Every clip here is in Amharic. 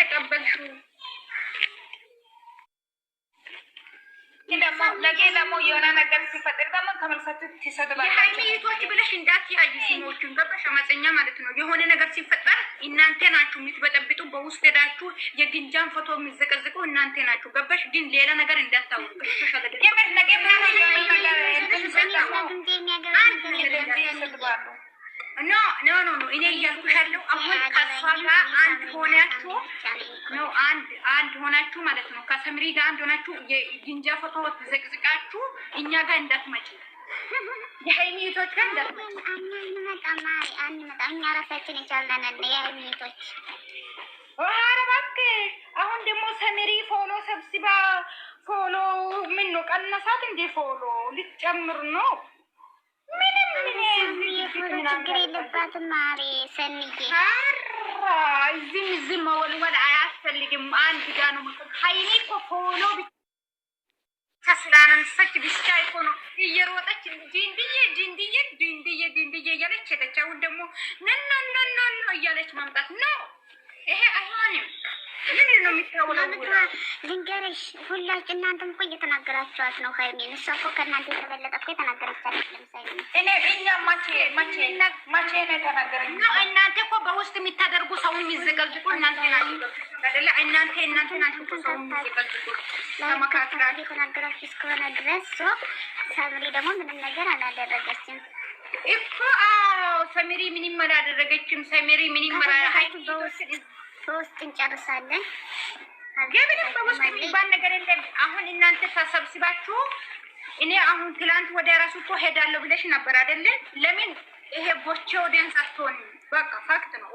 የተቀበልሽው? ነገ ደግሞ የሆነ ነገር ሲፈጠር ደግሞ ተመልሳችሁ ትሰድባላችሁ። የሀይሚቶች ብለሽ እንዳትያዩ ስሞቹን ገባሽ? አመፀኛ ማለት ነው። የሆነ ነገር ሲፈጠር እናንተ ናችሁ የምትበጠብጡ፣ በውስጥ ሄዳችሁ የግንጃን ፎቶ የሚዘቀዝቁ እናንተ ናችሁ። ገባሽ? ግን ሌላ ነገር እንዳታወቅ። ኖ እኔ እያልኩሽ ያለው አሁን ከሷ ጋር አንድ ሆናችሁ ነው፣ አንድ ሆናችሁ ማለት ነው። ከሰምሪ ጋር አንድ ሆናችሁ የግንጃ ፎቶ ዘቅዝቃችሁ እኛ ጋር እንዳትመጪ፣ የሀይሚቶች ጋር እንዳትመጪ። እኛ ራሳችን እንቻለን የሀይሚቶች። ኧረ እባክህ አሁን ደግሞ ሰምሪ ፎሎ ሰብስባ ፎሎ ምን ነው ቀነሳት እንዴ? ፎሎ ልትጨምር ነው? ችግር የለባትም ማሬ ሰንዬ። እዚህም መወልወል አያስፈልግም። አንድ ጋ ነው ሀይሚ እኮ ፎሎ ብቻ ስላነሳች ብቻ እኮ ነው እየሮጠች ዲንድዬ እያለች ሄደች። አሁን ደግሞ ነኖ እያለች ማምጣት ነው። ይሄ አይሆንም። ምንድን ነው የሚታወለው? ልንገርሽ፣ ሁላችሁ እናንተም እኮ እየተናገራችኋት ነው ሀይሚን። እሷ እኮ ከእናንተ የተበለጠ እኮ የተናገረች ለምሳሌ እኛ ማቼ ነው የተናገረች ነው። እናንተ እኮ በውስጥ የሚታደርጉ ሰው የሚዘቀዝቁ እናንተ ናችሁ አይደለ? እናንተ ናችሁ ሰው የሚዘቀዝቁ ለመካከል የተናገራችሁ እስከሆነ ድረስ ሰምሪ ደግሞ ምንም ነገር አላደረገችም እኮ። ሰምሪ ምንም አላደረገችም። ሰምሪ ምንም በውስጥ እንጨርሳለን። ገብንም በውስጥ የሚባል ነገር የለም። አሁን እናንተ ተሰብስባችሁ እኔ አሁን ትላንት ወደ ራሱ እኮ ሄዳለሁ ብለሽ ነበር አይደለ? ለምን ይሄ ቦቼ ኦዲየንስ አትሆን? በቃ ፋክት ነው።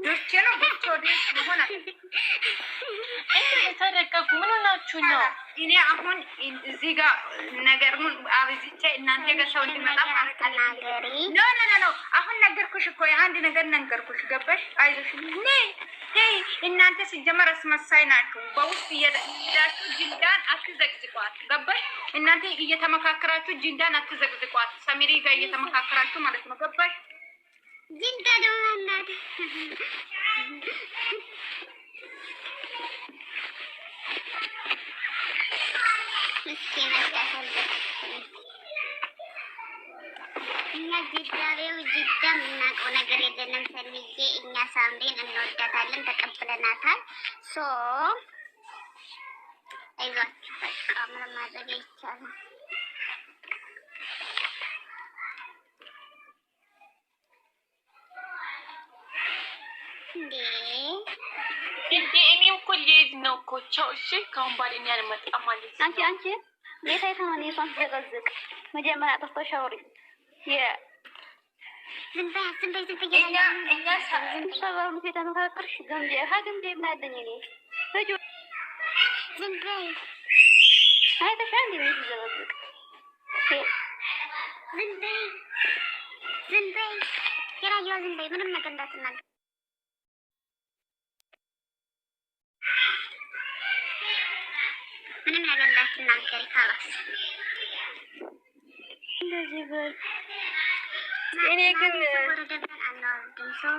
ቦቼ ነው ቦቼ ኦዲየንስ መሆን አለ። ተደቀቁ ምን ሆናችሁ ነው? እኔ አሁን እዚህ ጋር ነገሩን አብዝቼ እናንተ ጋር ሰው እንዲመጣ ማረካናገሪ ኖ አሁን ነገርኩሽ እኮ አንድ ነገር ነገርኩሽ። ገባሽ? አይዞሽ ነይ እናንተ ሲጀመር አስመሳይ ናችሁ። በውስጥ እየዳችሁ ጅንዳን አትዘቅዝቋት። ገባሽ? እናንተ እየተመካከራችሁ ጅንዳን አትዘቅዝቋት። ሰሚሪ ጋር እየተመካከራችሁ ማለት ነው። ገባሽ? ጅንዳ ነው እናት እኛ ጅዳሬው ጅዳ የምናውቀው ነገር የለንም። ሰሚዬ እኛ ሳምሪን እንወዳታለን፣ ተቀብለናታል። አይዟችሁ በቃ ምንም ማድረግ አይቻልም። እኔ እኮ ልሄድ ነው እኮ ቻው። እሺ ከአሁን በኋላ እኔ አልመጣም ማለት ነው። አንቺ የታይታ ነው የሷን ተዘቀዝቅ መጀመሪያ ጠፍቶ ሻውሪ ዝም በይ ሰባሩ የተመካከርሽ ገምዴ ሀገምዴ ምናለኝ እኔ ልጁ ዝም በይ አይተሻ እንዴ ተዘቀዝቅ ዝም በይ የራየዋ ዝም በይ ምንም ነገር እንዳትናገር። ምንም ነገር እንዳትናገሪ ካላስ እንደዚህ በል። እኔ ግን ወረደን አናወርድም ሰው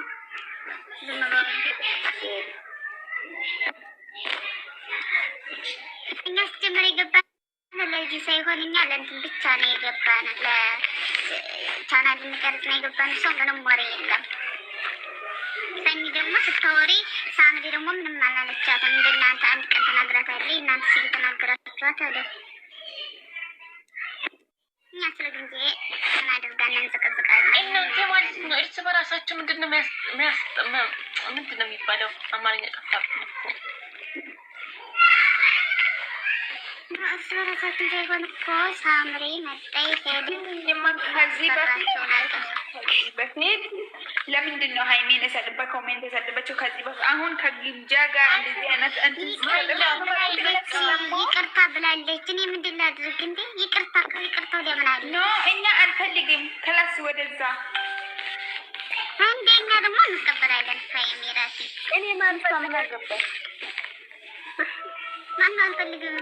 ዝም ብሎ እኛ ስትጀምር የገባን ለዚህ ሳይሆን እኛ ለእንትን ብቻ ነው የገባን፣ ለቻናል እንቀርጽ ነው የገባን። ሰው ምንም ወሬ የለም። ሰኒ ደግሞ ስታወሪ ሳምሪ ደግሞ ምንም አላለቻትም። እንደናንተ አንድ ቀን ተናግራታለች። እናንተ ሲል ተናግራችኋት አለ። እኛ ስለ ጊዜ እናደርጋለን እንዘቀዝቃለን። እናንተ ማለት ነው እርስ በራሳችሁ ምንድነው ምንድነው የሚባለው? አማርኛ ጠፋብኝ እኮ። እርስ በራሳችን ሳይሆን እኮ ሳምሪ መጣይ ሄዱ ከዚህ በፊት ለምንድን ነው ሀይሚን የሰድበት ኮሜንት የሰድበችው? ከዚህ በፊት አሁን ከግንጃ ጋር እንደዚህ አይነት ይቅርታ ብላለች። እኔ ምንድን ላድርግ እንዴ? ይቅርታ ወዲያ ምን አለ? ኖ እኛ አንፈልግም። ክላስ ወደዛ አንደኛ ደግሞ እንቀበላለን። ሀይሚ ራሲ እኔ ማን ምን አገባኝ? ማን አንፈልግም